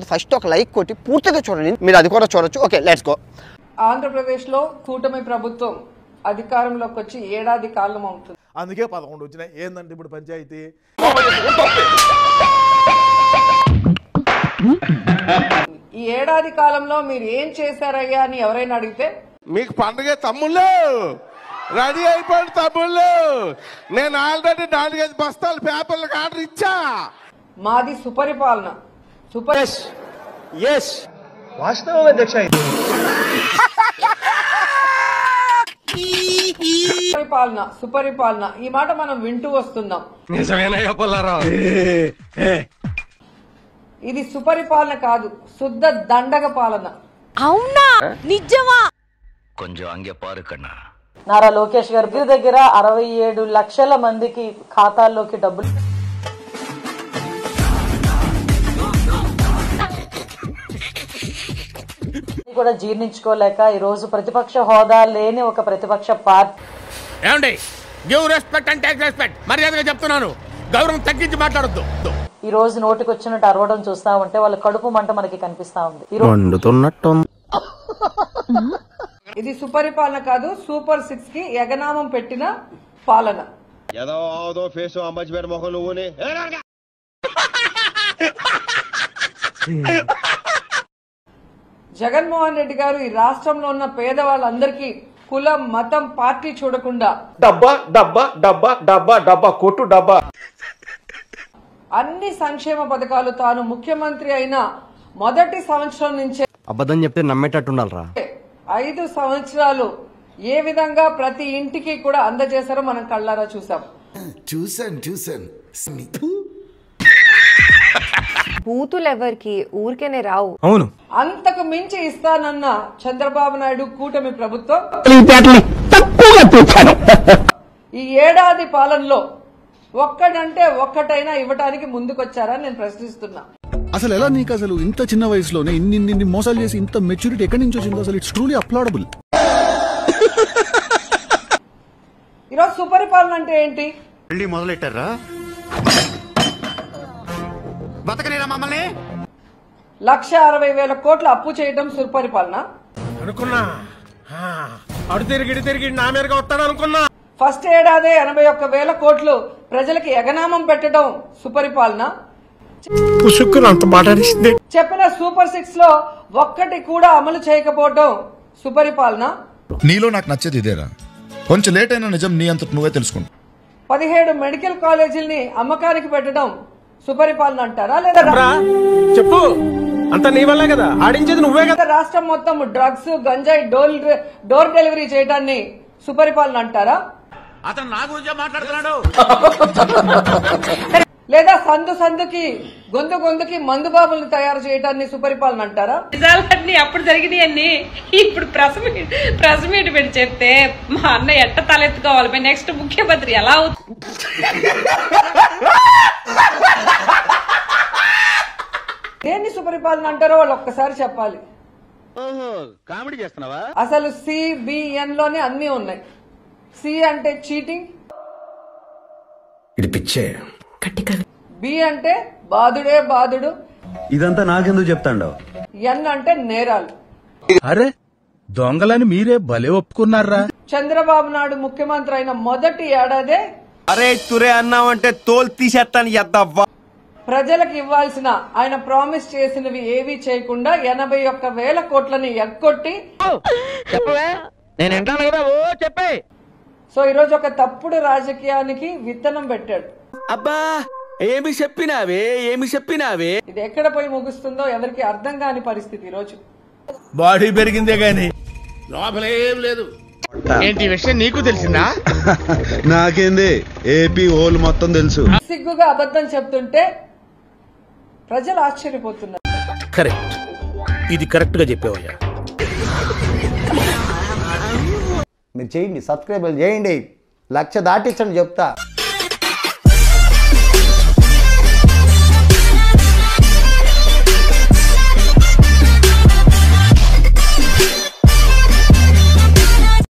First ఒక like కొట్టి పూర్తిగా చూడండి, మీరు అది కూడా చూడొచ్చు. Okay, let's go. ఆంధ్రప్రదేశ్లో కూటమి ప్రభుత్వం అధికారంలోకి వచ్చి ఏడాది కాలం అవుతుంది. అందుకే 11 వచ్చినాయి. ఏందంటే ఇప్పుడు పంచాయతీ ఈ ఏడాది కాలంలో మీరు ఏం చేశారయ్యా అని ఎవరైనా అడిగితే మీకు పండుగ తమ్ముళ్ళు రెడీ అయిపోయింది తమ్ముళ్ళు, నేను ఆల్రెడీ 4-5 బస్తాలు పేపర్లకు ఆర్డర్ ఇచ్చా. మాది సుపరిపాలన. సుపరిపాలన ఈ మాట మనం వింటూ వస్తున్నాం. ఇది సుపరిపాలన కాదు, శుద్ధ దండగ పాలన. అవునా? నిజమా? కొంచెం అంగే పారు కన్నా. నారా లోకేష్ గారి దగ్గర 67 లక్షల మందికి ఖాతాల్లోకి డబ్బులు కూడా జీర్ణించుకోలేక ఈ రోజు ప్రతిపక్ష హోదా లేని ఒక ప్రతిపక్ష పార్టీ. ఏమండి, give respect and take respect, మర్యాదగా చెప్తున్నాను, గౌరవం తగ్గించి మాట్లాడొద్దు. ఈ రోజు నోటికి వచ్చినట్టు అరవడం చూస్తా ఉంటే వాళ్ళ కడుపు మంట మనకి కనిపిస్తా ఉంది. ఇది సుపరిపాలన కాదు, సూపర్ 6 కి ఎగనామం పెట్టిన పాలన. జగన్మోహన్ రెడ్డి గారు ఈ రాష్ట్రంలో ఉన్న పేదవాళ్ళందరికీ కులం, మతం, పార్టీ చూడకుండా డబ్బా డబ్బా డబ్బా డబ్బా డబ్బా కొట్టు డబ్బా అన్ని సంక్షేమ పథకాలు తాను ముఖ్యమంత్రి అయిన మొదటి సంవత్సరం నుంచే అబద్ధం చెప్తే నమ్మేటట్టుండాలరా 5 సంవత్సరాలు ఏ విధంగా ప్రతి ఇంటికి కూడా అందజేశారో మనం కళ్ళారా చూసాం. చూసాను బూతులు ఎవరికి ఊరికేనే రావు. అవును, అంతకు మించి ఇస్తానన్న చంద్రబాబు నాయుడు కూటమి ప్రభుత్వం ఈ ఏడాది పాలనలో ఒక్కడంటే ఒక్కటైనా ఇవ్వటానికి ముందుకొచ్చారని నేను ప్రశ్నిస్తున్నా. అసలు ఎలా నీకు అసలు ఇంత చిన్న వయసులోనే ఇన్ని మోసాలు చేసి ఇంత మెచ్యూరిటీ ఎక్కడి నుంచి వచ్చిందో అసలు ఇట్స్ ట్రూలీ అప్లాడబుల్. ఈరోజు సుపరిపాలన అంటే ఏంటి? మొదలెట్టారా బతకనేరా మమ్మల్ని? 1,60,000 కోట్ల అప్పు చేయడం సుపరిపాలన అనుకున్నా, అడు తిరిగి నా మీదగా వస్తాడు అనుకున్నా. ఫస్ట్ ఏడాది 81,000 కోట్లు ప్రజలకి ఎగనామం పెట్టడం సుపరిపాలన. చెప్పిన సూపర్ 6 లో ఒక్కటి కూడా అమలు చేయకపోవడం సుపరిపాలన. నీలో నాకు నచ్చేది ఇదేరా, కొంచెం లేట్ అయినా నిజం నీ అంత నువ్వే తెలుసుకుంటా. 17 మెడికల్ కాలేజీల్ని అమ్మకానికి పెట్టడం సుపరిపాలన అంటారా? లేదా చెప్పు, అంత నీ వల్లే కదా, ఆడించేది నువ్వే కదా. రాష్ట్రం మొత్తం డ్రగ్స్, గంజాయి డోర్ డెలివరీ చేయడాన్ని సుపరిపాలన అంటారా? అతను నా గురించే మాట్లాడుతున్నాడు. లేదా సందుకి గొంతుకి మందుబాబులను తయారు చేయడాన్ని సుపరిపాలన అంటారా? నిజాలన్నీ అప్పుడు జరిగినాయన్ని ఇప్పుడు ప్రెస్ మీట్ పెట్టి చెప్తే మా అన్న ఎట్ట తలెత్తుకోవాలి, నెక్స్ట్ ముఖ్యమంత్రి ఎలా అవుతుంది? దేన్ని సుపరిపాలన అంటారో వాళ్ళు ఒక్కసారి చెప్పాలి. కామెడీ చేస్తున్నావా? అసలు CBN లోనే అన్ని ఉన్నాయి. సి అంటే చీటింగ్, బి అంటే బాధుడే బాధుడు, ఇదంతా నాకెందుకు చెప్తాండో, ఎన్ అంటే నేరాలు. అరే దొంగలని మీరే భలే ఒప్పుకున్నారా? చంద్రబాబు నాయుడు ముఖ్యమంత్రి అయిన మొదటి ఏడాదే అరే తురే అన్నావంటే తోలు తీసేస్తాను ఎద్దవ్వా. ప్రజలకు ఇవ్వాల్సిన ఆయన ప్రామిస్ చేసినవి ఏవీ చేయకుండా 81,000 కోట్లని ఎగ్గొట్టి సో ఈరోజు ఒక తప్పుడు రాజకీయానికి విత్తనం పెట్టాడు. అబ్బా ఏమి చెప్పినావే ఇది ఎక్కడ పోయి ముగుస్తుందో ఎవరికి అర్థం కాని పరిస్థితి ఈరోజు. బాడీ పెరిగిందే గాని లోపలేం లేదు. ఏంటి విషయం నీకు తెలిసిందా? నాకేంది, ఏపీ ఓల్ మొత్తం తెలుసు. సిగ్గుగా అబద్ధం చెప్తుంటే ప్రజలు ఆశ్చర్యపోతున్నారు. కరెక్ట్, ఇది కరెక్ట్ గా చెప్పావయ్యా. మీరు చేయండి, సబ్స్క్రైబ్ చేయండి, 1,00,000 దాటించండి చెప్తా.